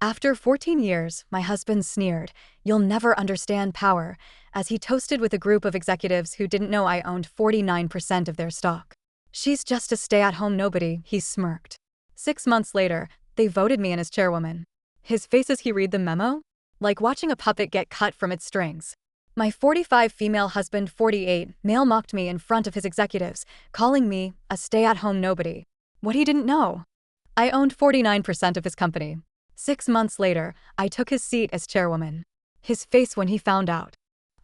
After 14 years, my husband sneered, "You'll never understand power," as he toasted with a group of executives who didn't know I owned 49% of their stock. "She's just a stay-at-home nobody," he smirked. 6 months later, they voted me in as chairwoman. His face as he read the memo? Like watching a puppet get cut from its strings. My 45 female husband, 48 male, mocked me in front of his executives, calling me a stay-at-home nobody. What he didn't know? I owned 49% of his company. 6 months later, I took his seat as chairwoman. His face when he found out.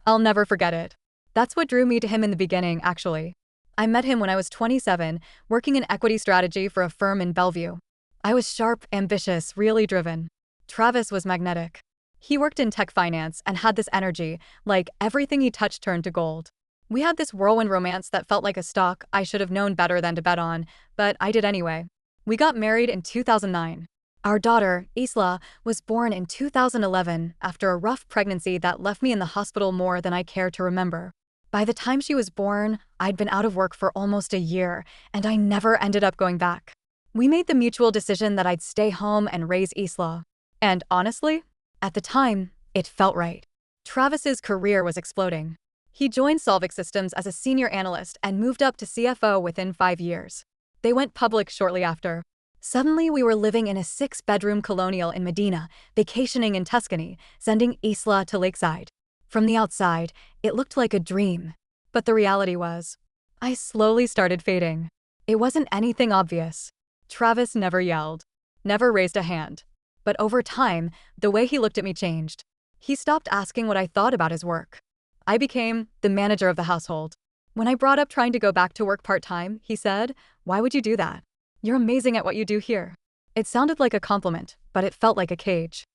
I'll never forget it. That's what drew me to him in the beginning, actually. I met him when I was 27, working in equity strategy for a firm in Bellevue. I was sharp, ambitious, really driven. Travis was magnetic. He worked in tech finance and had this energy, like everything he touched turned to gold. We had this whirlwind romance that felt like a stock I should have known better than to bet on, but I did anyway. We got married in 2009. Our daughter, Isla, was born in 2011 after a rough pregnancy that left me in the hospital more than I care to remember. By the time she was born, I'd been out of work for almost a year, and I never ended up going back. We made the mutual decision that I'd stay home and raise Isla. And honestly, at the time, it felt right. Travis's career was exploding. He joined Solvix Systems as a senior analyst and moved up to CFO within 5 years. They went public shortly after. Suddenly, we were living in a 6-bedroom colonial in Medina, vacationing in Tuscany, sending Isla to Lakeside. From the outside, it looked like a dream. But the reality was, I slowly started fading. It wasn't anything obvious. Travis never yelled, never raised a hand. But over time, the way he looked at me changed. He stopped asking what I thought about his work. I became the manager of the household. When I brought up trying to go back to work part-time, he said, "Why would you do that? You're amazing at what you do here." It sounded like a compliment, but it felt like a cage.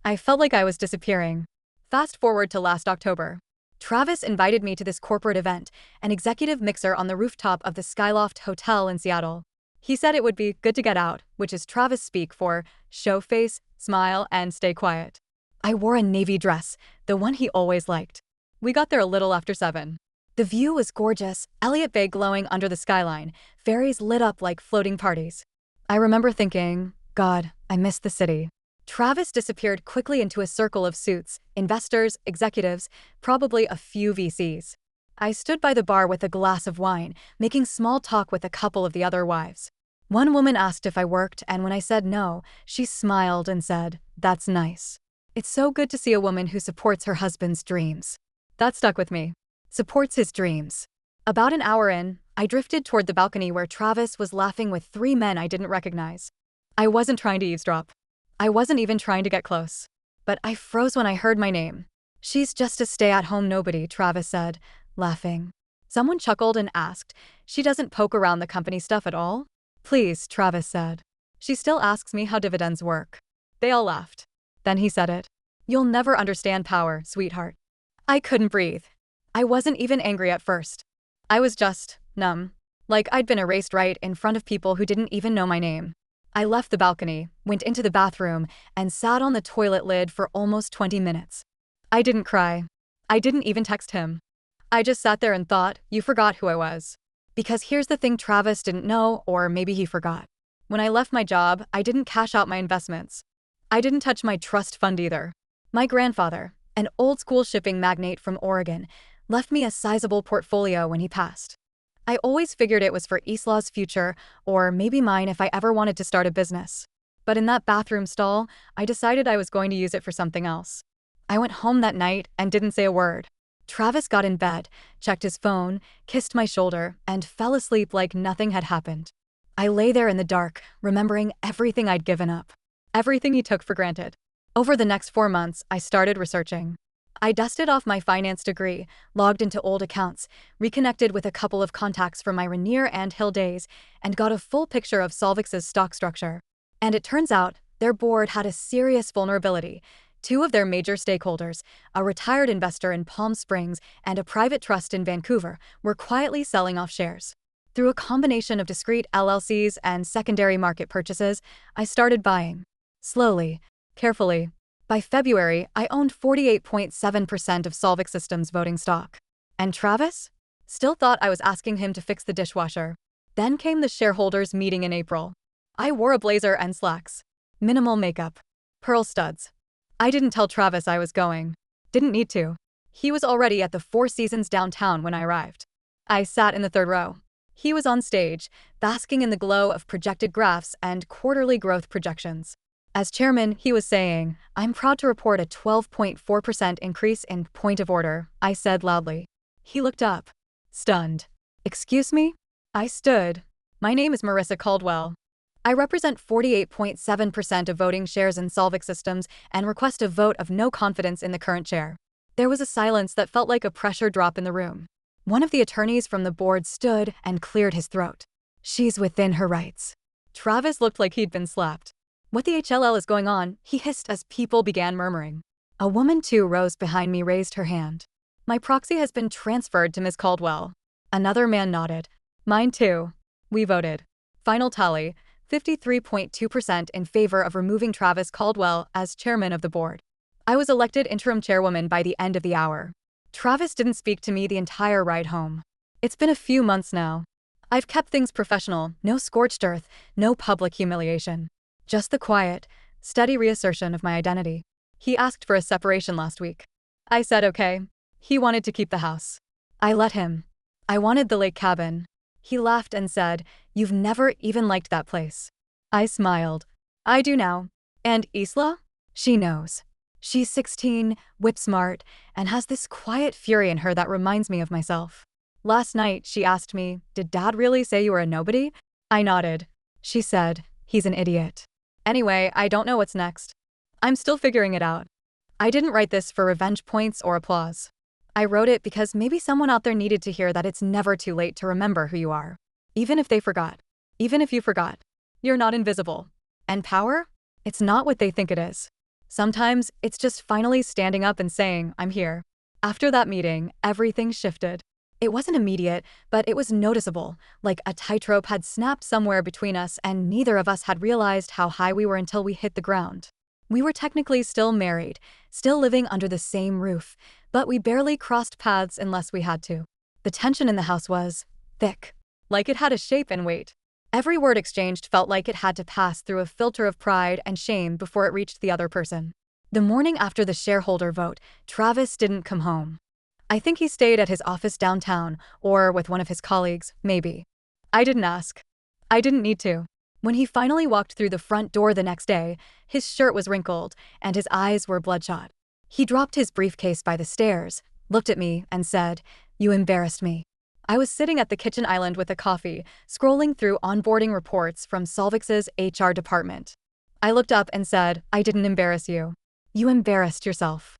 I felt like I was disappearing. Fast forward to last October. Travis invited me to this corporate event, an executive mixer on the rooftop of the Skyloft Hotel in Seattle. He said it would be good to get out, which is Travis speak for show face, smile, and stay quiet. I wore a navy dress, the one he always liked. We got there a little after 7. The view was gorgeous, Elliott Bay glowing under the skyline, ferries lit up like floating parties. I remember thinking, God, I miss the city. Travis disappeared quickly into a circle of suits, investors, executives, probably a few VCs. I stood by the bar with a glass of wine, making small talk with a couple of the other wives. One woman asked if I worked, and when I said no, she smiled and said, "That's nice." It's so good to see a woman who supports her husband's dreams. That stuck with me. Supports his dreams. About an hour in, I drifted toward the balcony where Travis was laughing with 3 men I didn't recognize. I wasn't trying to eavesdrop. I wasn't even trying to get close. But I froze when I heard my name. "She's just a stay-at-home nobody," Travis said, laughing. Someone chuckled and asked, "She doesn't poke around the company stuff at all?" "Please," Travis said. "She still asks me how dividends work." They all laughed. Then he said it. "You'll never understand power, sweetheart." I couldn't breathe. I wasn't even angry at first. I was just numb. Like I'd been erased right in front of people who didn't even know my name. I left the balcony, went into the bathroom, and sat on the toilet lid for almost 20 minutes. I didn't cry. I didn't even text him. I just sat there and thought, you forgot who I was. Because here's the thing Travis didn't know, or maybe he forgot. When I left my job, I didn't cash out my investments. I didn't touch my trust fund either. My grandfather, an old-school shipping magnate from Oregon, left me a sizable portfolio when he passed. I always figured it was for Isla's future, or maybe mine if I ever wanted to start a business. But in that bathroom stall, I decided I was going to use it for something else. I went home that night and didn't say a word. Travis got in bed, checked his phone, kissed my shoulder, and fell asleep like nothing had happened. I lay there in the dark, remembering everything I'd given up. Everything he took for granted. Over the next 4 months, I started researching. I dusted off my finance degree, logged into old accounts, reconnected with a couple of contacts from my Rainier and Hill days, and got a full picture of Solvix's stock structure. And it turns out, their board had a serious vulnerability. 2 of their major stakeholders, a retired investor in Palm Springs and a private trust in Vancouver, were quietly selling off shares. Through a combination of discrete LLCs and secondary market purchases, I started buying. Slowly, carefully. By February, I owned 48.7% of Solvix Systems voting stock. And Travis? Still thought I was asking him to fix the dishwasher. Then came the shareholders' meeting in April. I wore a blazer and slacks. Minimal makeup. Pearl studs. I didn't tell Travis I was going. Didn't need to. He was already at the Four Seasons downtown when I arrived. I sat in the third row. He was on stage, basking in the glow of projected graphs and quarterly growth projections. As chairman, he was saying, "I'm proud to report a 12.4% increase in point of order," I said loudly. He looked up. Stunned. "Excuse me?" I stood. "My name is Marissa Caldwell. I represent 48.7% of voting shares in Solvik Systems and request a vote of no confidence in the current chair." There was a silence that felt like a pressure drop in the room. One of the attorneys from the board stood and cleared his throat. "She's within her rights." Travis looked like he'd been slapped. "What the HLL is going on?" he hissed as people began murmuring. A woman 2 rows behind me raised her hand. "My proxy has been transferred to Ms. Caldwell." Another man nodded. "Mine too." We voted. Final tally, 53.2% in favor of removing Travis Caldwell as chairman of the board. I was elected interim chairwoman by the end of the hour. Travis didn't speak to me the entire ride home. It's been a few months now. I've kept things professional, no scorched earth, no public humiliation. Just the quiet, steady reassertion of my identity. He asked for a separation last week. I said okay. He wanted to keep the house. I let him. I wanted the lake cabin. He laughed and said, "You've never even liked that place." I smiled. "I do now. And Isla? She knows. She's 16, whip-smart, and has this quiet fury in her that reminds me of myself. Last night, she asked me, 'Did Dad really say you were a nobody?' I nodded. She said, 'He's an idiot.' Anyway, I don't know what's next. I'm still figuring it out. I didn't write this for revenge points or applause. I wrote it because maybe someone out there needed to hear that it's never too late to remember who you are. Even if they forgot. Even if you forgot. You're not invisible. And power? It's not what they think it is. Sometimes, it's just finally standing up and saying, 'I'm here.'" After that meeting, everything shifted. It wasn't immediate, but it was noticeable, like a tightrope had snapped somewhere between us and neither of us had realized how high we were until we hit the ground. We were technically still married, still living under the same roof, but we barely crossed paths unless we had to. The tension in the house was thick, like it had a shape and weight. Every word exchanged felt like it had to pass through a filter of pride and shame before it reached the other person. The morning after the shareholder vote, Travis didn't come home. I think he stayed at his office downtown, or with one of his colleagues, maybe. I didn't ask. I didn't need to. When he finally walked through the front door the next day, his shirt was wrinkled, and his eyes were bloodshot. He dropped his briefcase by the stairs, looked at me, and said, "You embarrassed me." I was sitting at the kitchen island with a coffee, scrolling through onboarding reports from Solvix's HR department. I looked up and said, "I didn't embarrass you. You embarrassed yourself.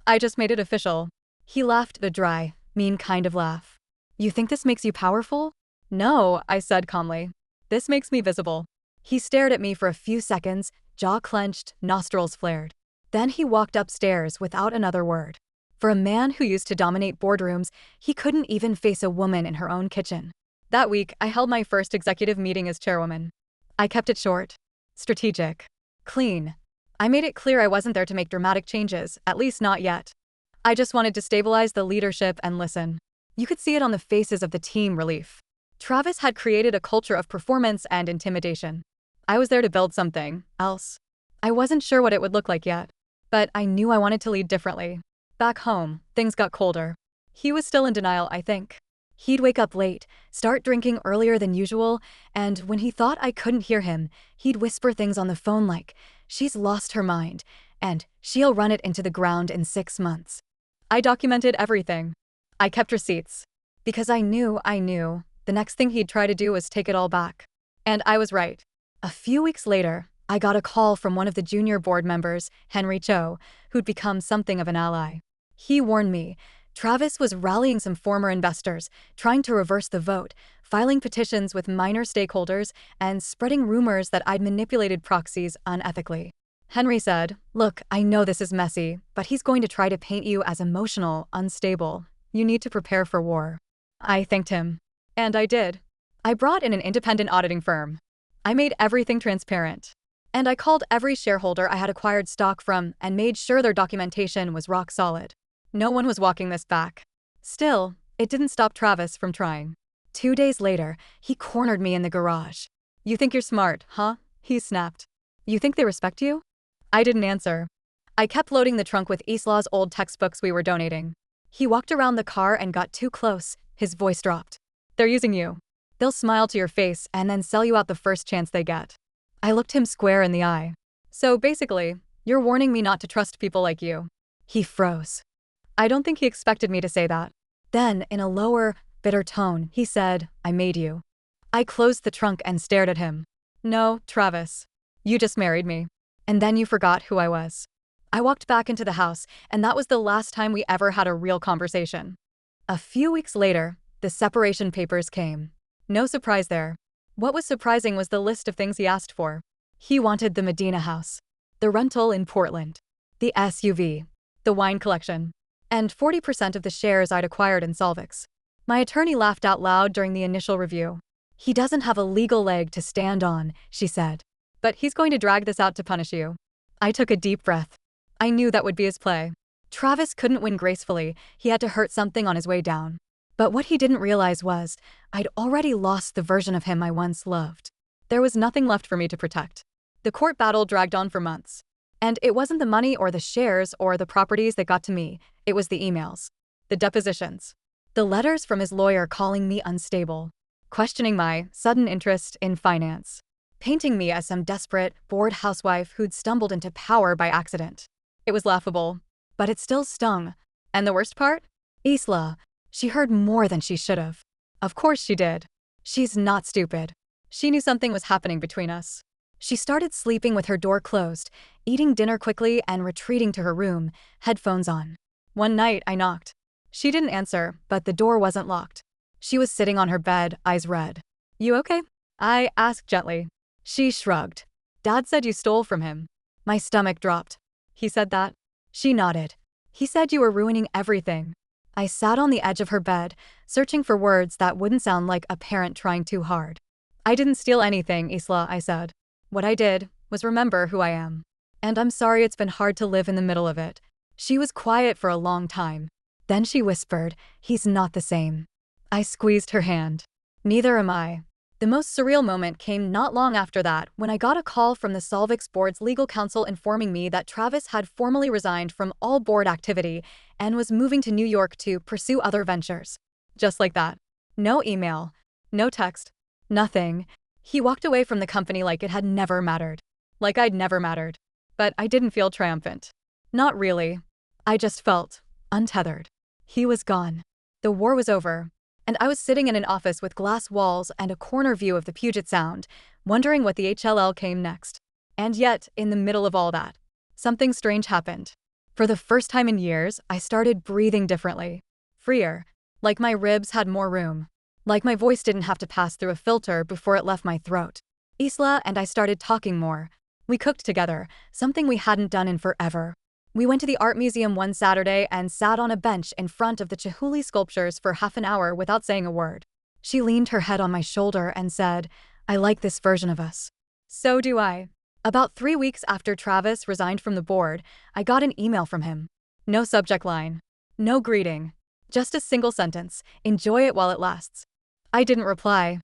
I just made it official." He laughed a dry, mean kind of laugh. "You think this makes you powerful?" "No," I said calmly. "This makes me visible." He stared at me for a few seconds, jaw clenched, nostrils flared. Then he walked upstairs without another word. For a man who used to dominate boardrooms, he couldn't even face a woman in her own kitchen. That week, I held my first executive meeting as chairwoman. I kept it short, strategic, clean. I made it clear I wasn't there to make dramatic changes, at least not yet. I just wanted to stabilize the leadership and listen. You could see it on the faces of the team relief. Travis had created a culture of performance and intimidation. I was there to build something else. I wasn't sure what it would look like yet, but I knew I wanted to lead differently. Back home, things got colder. He was still in denial, I think. He'd wake up late, start drinking earlier than usual, and when he thought I couldn't hear him, he'd whisper things on the phone like, "She's lost her mind, and she'll run it into the ground in 6 months." I documented everything. I kept receipts. Because I knew the next thing he'd try to do was take it all back. And I was right. A few weeks later, I got a call from one of the junior board members, Henry Cho, who'd become something of an ally. He warned me. Travis was rallying some former investors, trying to reverse the vote, filing petitions with minor stakeholders, and spreading rumors that I'd manipulated proxies unethically. Henry said, "Look, I know this is messy, but he's going to try to paint you as emotional, unstable. You need to prepare for war." I thanked him. And I did. I brought in an independent auditing firm. I made everything transparent. And I called every shareholder I had acquired stock from and made sure their documentation was rock solid. No one was walking this back. Still, it didn't stop Travis from trying. 2 days later, he cornered me in the garage. "You think you're smart, huh?" he snapped. "You think they respect you?" I didn't answer. I kept loading the trunk with Isla's old textbooks we were donating. He walked around the car and got too close. His voice dropped. They're using you. They'll smile to your face and then sell you out the first chance they get. I looked him square in the eye. So basically, you're warning me not to trust people like you. He froze. I don't think he expected me to say that. Then, in a lower, bitter tone, he said, I made you. I closed the trunk and stared at him. No, Travis. You just married me. And then you forgot who I was. I walked back into the house, and that was the last time we ever had a real conversation. A few weeks later, the separation papers came. No surprise there. What was surprising was the list of things he asked for. He wanted the Medina house, the rental in Portland, the SUV, the wine collection, and 40% of the shares I'd acquired in Solvix. My attorney laughed out loud during the initial review. He doesn't have a legal leg to stand on, she said. But he's going to drag this out to punish you. I took a deep breath. I knew that would be his play. Travis couldn't win gracefully, he had to hurt something on his way down. But what he didn't realize was, I'd already lost the version of him I once loved. There was nothing left for me to protect. The court battle dragged on for months. And it wasn't the money or the shares or the properties that got to me, it was the emails, the depositions, the letters from his lawyer calling me unstable, questioning my sudden interest in finance, painting me as some desperate, bored housewife who'd stumbled into power by accident. It was laughable, but it still stung. And the worst part? Isla. She heard more than she should have. Of course she did. She's not stupid. She knew something was happening between us. She started sleeping with her door closed, eating dinner quickly and retreating to her room, headphones on. One night, I knocked. She didn't answer, but the door wasn't locked. She was sitting on her bed, eyes red. You okay? I asked gently. She shrugged. Dad said you stole from him. My stomach dropped. He said that? She nodded. He said you were ruining everything. I sat on the edge of her bed, searching for words that wouldn't sound like a parent trying too hard. I didn't steal anything, Isla, I said. What I did was remember who I am. And I'm sorry it's been hard to live in the middle of it. She was quiet for a long time. Then she whispered, he's not the same. I squeezed her hand. Neither am I. The most surreal moment came not long after that, when I got a call from the Solvix board's legal counsel informing me that Travis had formally resigned from all board activity and was moving to New York to pursue other ventures. Just like that. No email. No text. Nothing. He walked away from the company like it had never mattered. Like I'd never mattered. But I didn't feel triumphant. Not really. I just felt untethered. He was gone. The war was over. And I was sitting in an office with glass walls and a corner view of the Puget Sound, wondering what the HLL came next. And yet, in the middle of all that, something strange happened. For the first time in years, I started breathing differently. Freer. Like my ribs had more room. Like my voice didn't have to pass through a filter before it left my throat. Isla and I started talking more. We cooked together, something we hadn't done in forever. We went to the art museum one Saturday and sat on a bench in front of the Chihuly sculptures for half an hour without saying a word. She leaned her head on my shoulder and said, I like this version of us. So do I. About 3 weeks after Travis resigned from the board, I got an email from him. No subject line. No greeting. Just a single sentence, enjoy it while it lasts. I didn't reply.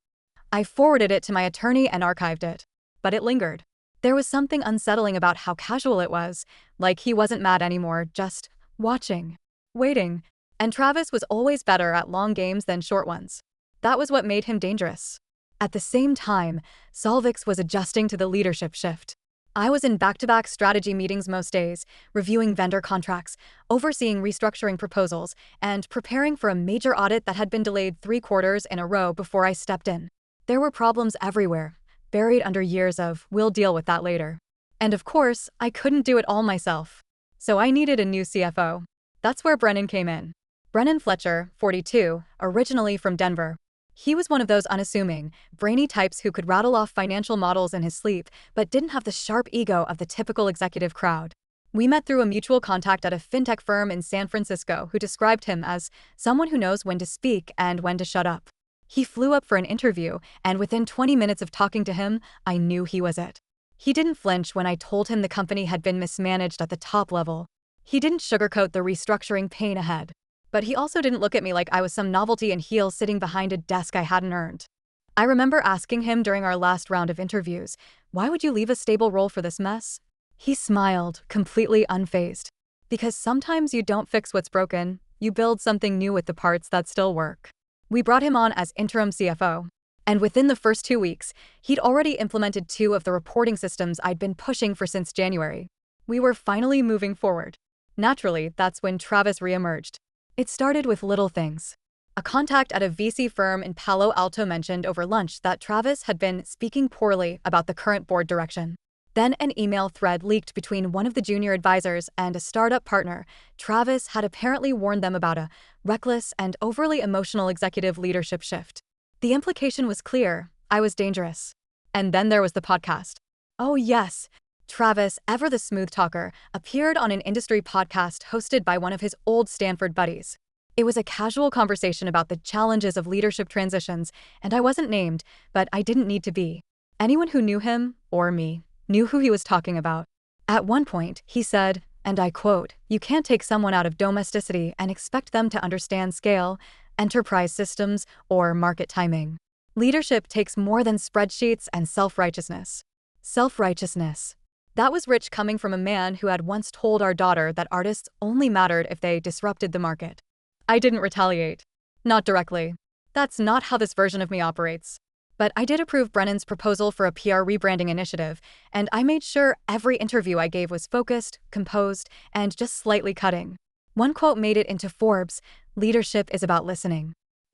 I forwarded it to my attorney and archived it. But it lingered. There was something unsettling about how casual it was, like he wasn't mad anymore, just watching, waiting. And Travis was always better at long games than short ones. That was what made him dangerous. At the same time, Solvix was adjusting to the leadership shift. I was in back-to-back strategy meetings most days, reviewing vendor contracts, overseeing restructuring proposals, and preparing for a major audit that had been delayed 3 quarters in a row before I stepped in. There were problems everywhere, buried under years of, we'll deal with that later. And of course, I couldn't do it all myself. So I needed a new CFO. That's where Brennan came in. Brennan Fletcher, 42, originally from Denver. He was one of those unassuming, brainy types who could rattle off financial models in his sleep, but didn't have the sharp ego of the typical executive crowd. We met through a mutual contact at a fintech firm in San Francisco who described him as someone who knows when to speak and when to shut up. He flew up for an interview, and within 20 minutes of talking to him, I knew he was it. He didn't flinch when I told him the company had been mismanaged at the top level. He didn't sugarcoat the restructuring pain ahead. But he also didn't look at me like I was some novelty in heels sitting behind a desk I hadn't earned. I remember asking him during our last round of interviews, why would you leave a stable role for this mess? He smiled, completely unfazed. Because sometimes you don't fix what's broken, you build something new with the parts that still work. We brought him on as interim CFO. And within the first 2 weeks, he'd already implemented 2 of the reporting systems I'd been pushing for since January. We were finally moving forward. Naturally, that's when Travis reemerged. It started with little things. A contact at a VC firm in Palo Alto mentioned over lunch that Travis had been speaking poorly about the current board direction. Then an email thread leaked between one of the junior advisors and a startup partner. Travis had apparently warned them about a reckless and overly emotional executive leadership shift. The implication was clear: I was dangerous. And then there was the podcast. Oh yes, Travis, ever the smooth talker, appeared on an industry podcast hosted by one of his old Stanford buddies. It was a casual conversation about the challenges of leadership transitions, and I wasn't named, but I didn't need to be. Anyone who knew him, or me, knew who he was talking about. At one point, he said, and I quote, "You can't take someone out of domesticity and expect them to understand scale, enterprise systems, or market timing. Leadership takes more than spreadsheets and self-righteousness." Self-righteousness. That was rich coming from a man who had once told our daughter that artists only mattered if they disrupted the market. I didn't retaliate. Not directly. That's not how this version of me operates. But I did approve Brennan's proposal for a PR rebranding initiative, and I made sure every interview I gave was focused, composed, and just slightly cutting. One quote made it into Forbes: "Leadership is about listening."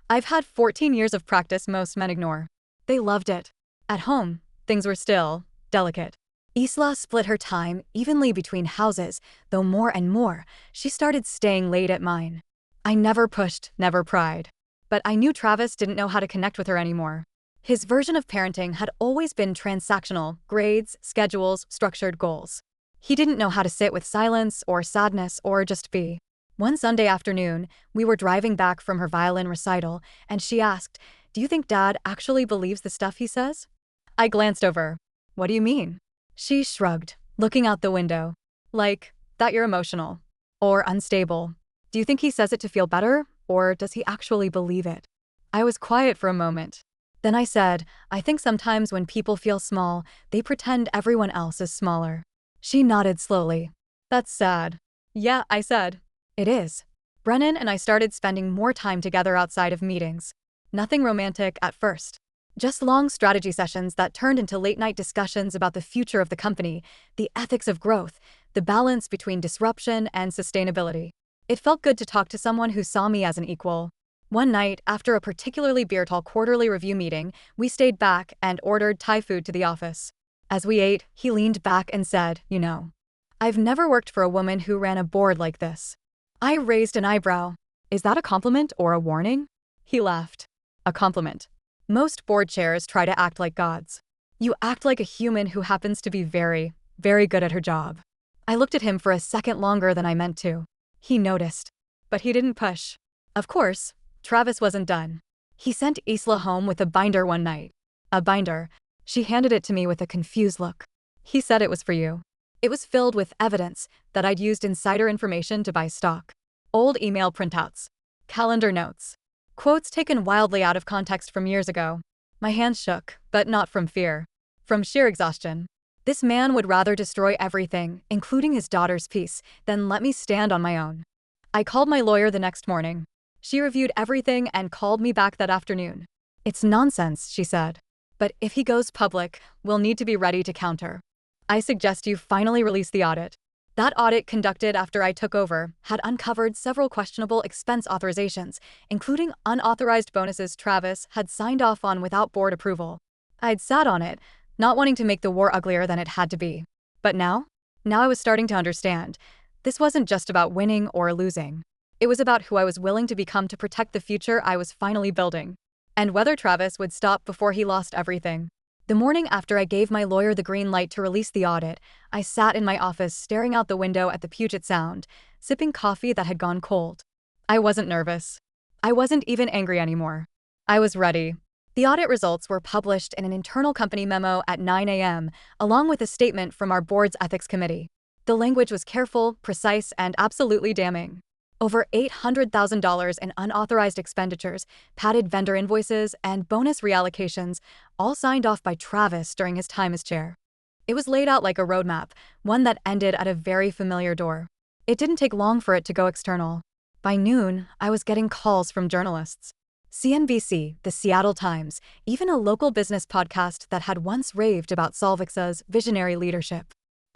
I've had 14 years of practice most men ignore. They loved it. At home, things were still delicate. Isla split her time evenly between houses, though more and more, she started staying late at mine. I never pushed, never pried. But I knew Travis didn't know how to connect with her anymore. His version of parenting had always been transactional: grades, schedules, structured goals. He didn't know how to sit with silence or sadness or just be. One Sunday afternoon, we were driving back from her violin recital, and she asked, "Do you think Dad actually believes the stuff he says?" I glanced over. "What do you mean?" She shrugged, looking out the window. "Like, that you're emotional. Or unstable. Do you think he says it to feel better, or does he actually believe it?" I was quiet for a moment. Then I said, "I think sometimes when people feel small, they pretend everyone else is smaller." She nodded slowly. "That's sad." "Yeah," I said. "It is." Brennan and I started spending more time together outside of meetings. Nothing romantic at first. Just long strategy sessions that turned into late-night discussions about the future of the company, the ethics of growth, the balance between disruption and sustainability. It felt good to talk to someone who saw me as an equal. One night, after a particularly beer-tall quarterly review meeting, we stayed back and ordered Thai food to the office. As we ate, he leaned back and said, "You know, I've never worked for a woman who ran a board like this." I raised an eyebrow. "Is that a compliment or a warning?" He laughed. "A compliment. Most board chairs try to act like gods. You act like a human who happens to be very, very good at her job." I looked at him for a second longer than I meant to. He noticed. But he didn't push. Of course, Travis wasn't done. He sent Isla home with a binder one night. A binder. She handed it to me with a confused look. "He said it was for you." It was filled with evidence that I'd used insider information to buy stock. Old email printouts. Calendar notes. Quotes taken wildly out of context from years ago. My hands shook, but not from fear. From sheer exhaustion. This man would rather destroy everything, including his daughter's peace, than let me stand on my own. I called my lawyer the next morning. She reviewed everything and called me back that afternoon. "It's nonsense," she said. "But if he goes public, we'll need to be ready to counter. I suggest you finally release the audit." That audit, conducted after I took over, had uncovered several questionable expense authorizations, including unauthorized bonuses Travis had signed off on without board approval. I'd sat on it, not wanting to make the war uglier than it had to be. But now I was starting to understand. This wasn't just about winning or losing. It was about who I was willing to become to protect the future I was finally building. And whether Travis would stop before he lost everything. The morning after I gave my lawyer the green light to release the audit, I sat in my office staring out the window at the Puget Sound, sipping coffee that had gone cold. I wasn't nervous. I wasn't even angry anymore. I was ready. The audit results were published in an internal company memo at 9 a.m., along with a statement from our board's ethics committee. The language was careful, precise, and absolutely damning. Over $800,000 in unauthorized expenditures, padded vendor invoices, and bonus reallocations, all signed off by Travis during his time as chair. It was laid out like a roadmap, one that ended at a very familiar door. It didn't take long for it to go external. By noon, I was getting calls from journalists. CNBC, the Seattle Times, even a local business podcast that had once raved about Solvix's visionary leadership.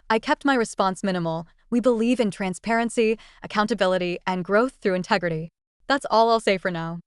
I kept my response minimal. We believe in transparency, accountability, and growth through integrity. That's all I'll say for now.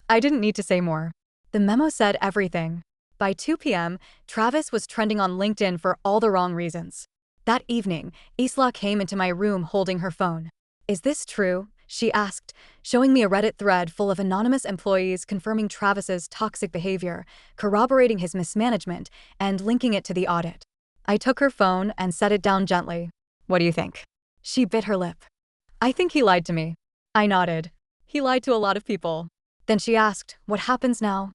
I didn't need to say more. The memo said everything. By 2 p.m., Travis was trending on LinkedIn for all the wrong reasons. That evening, Isla came into my room holding her phone. "Is this true?" she asked, showing me a Reddit thread full of anonymous employees confirming Travis's toxic behavior, corroborating his mismanagement, and linking it to the audit. I took her phone and set it down gently. "What do you think?" She bit her lip. "I think he lied to me." I nodded. "He lied to a lot of people." Then she asked, "What happens now?"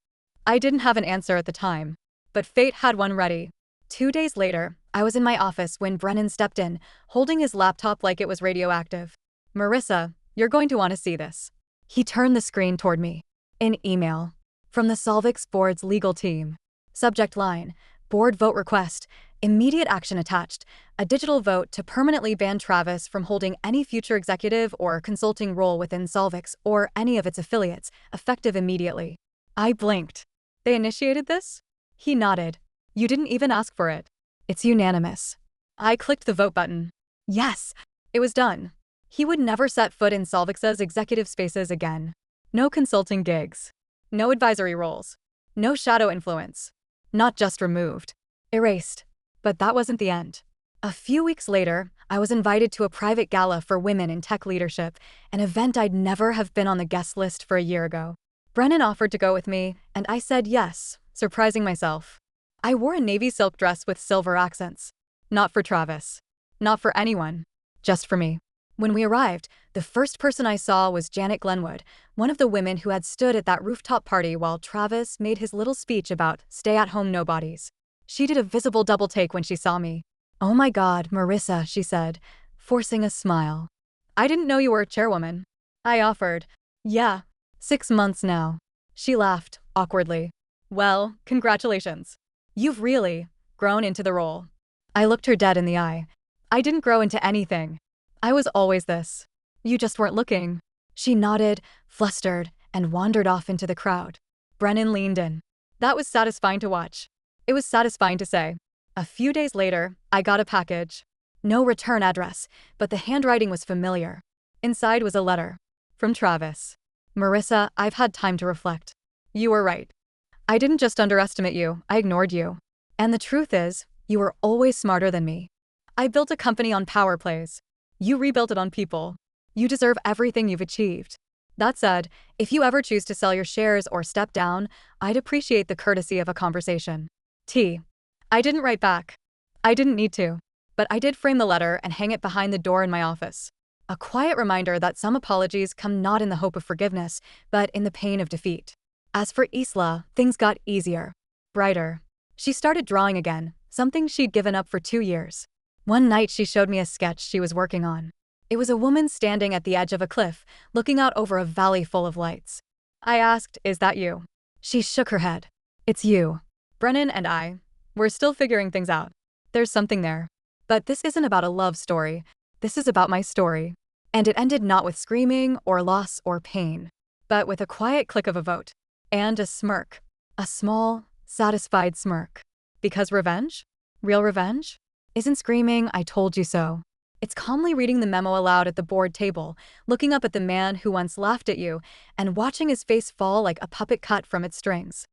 I didn't have an answer at the time, but fate had one ready. 2 days later, I was in my office when Brennan stepped in, holding his laptop like it was radioactive. "Marissa, you're going to want to see this." He turned the screen toward me. An email. From the Solvix board's legal team. Subject line: board vote request. Immediate action attached. A digital vote to permanently ban Travis from holding any future executive or consulting role within Solvix or any of its affiliates, effective immediately. I blinked. "They initiated this?" He nodded. "You didn't even ask for it. It's unanimous." I clicked the vote button. Yes, it was done. He would never set foot in Solvix's executive spaces again. No consulting gigs. No advisory roles. No shadow influence. Not just removed. Erased. But that wasn't the end. A few weeks later, I was invited to a private gala for women in tech leadership, an event I'd never have been on the guest list for a year ago. Brennan offered to go with me, and I said yes, surprising myself. I wore a navy silk dress with silver accents. Not for Travis. Not for anyone. Just for me. When we arrived, the first person I saw was Janet Glenwood, one of the women who had stood at that rooftop party while Travis made his little speech about stay-at-home nobodies. She did a visible double take when she saw me. "Oh my God, Marissa," she said, forcing a smile. "I didn't know you were a chairwoman." I offered. "Yeah, 6 months now." She laughed, awkwardly. "Well, congratulations. You've really grown into the role." I looked her dead in the eye. "I didn't grow into anything. I was always this. You just weren't looking." She nodded, flustered, and wandered off into the crowd. Brennan leaned in. That was satisfying to watch. It was satisfying to say. A few days later, I got a package. No return address, but the handwriting was familiar. Inside was a letter. From Travis. "Marissa, I've had time to reflect. You were right. I didn't just underestimate you, I ignored you. And the truth is, you were always smarter than me. I built a company on power plays. You rebuilt it on people. You deserve everything you've achieved. That said, if you ever choose to sell your shares or step down, I'd appreciate the courtesy of a conversation." I didn't write back. I didn't need to. But I did frame the letter and hang it behind the door in my office. A quiet reminder that some apologies come not in the hope of forgiveness, but in the pain of defeat. As for Isla, things got easier. Brighter. She started drawing again, something she'd given up for 2 years. One night she showed me a sketch she was working on. It was a woman standing at the edge of a cliff, looking out over a valley full of lights. I asked, "Is that you?" She shook her head. "It's you. Brennan and we're still figuring things out. There's something there. But this isn't about a love story. This is about my story." And it ended not with screaming or loss or pain, but with a quiet click of a vote. And a smirk. A small, satisfied smirk. Because revenge? Real revenge? Isn't screaming, "I told you so." It's calmly reading the memo aloud at the board table, looking up at the man who once laughed at you, and watching his face fall like a puppet cut from its strings.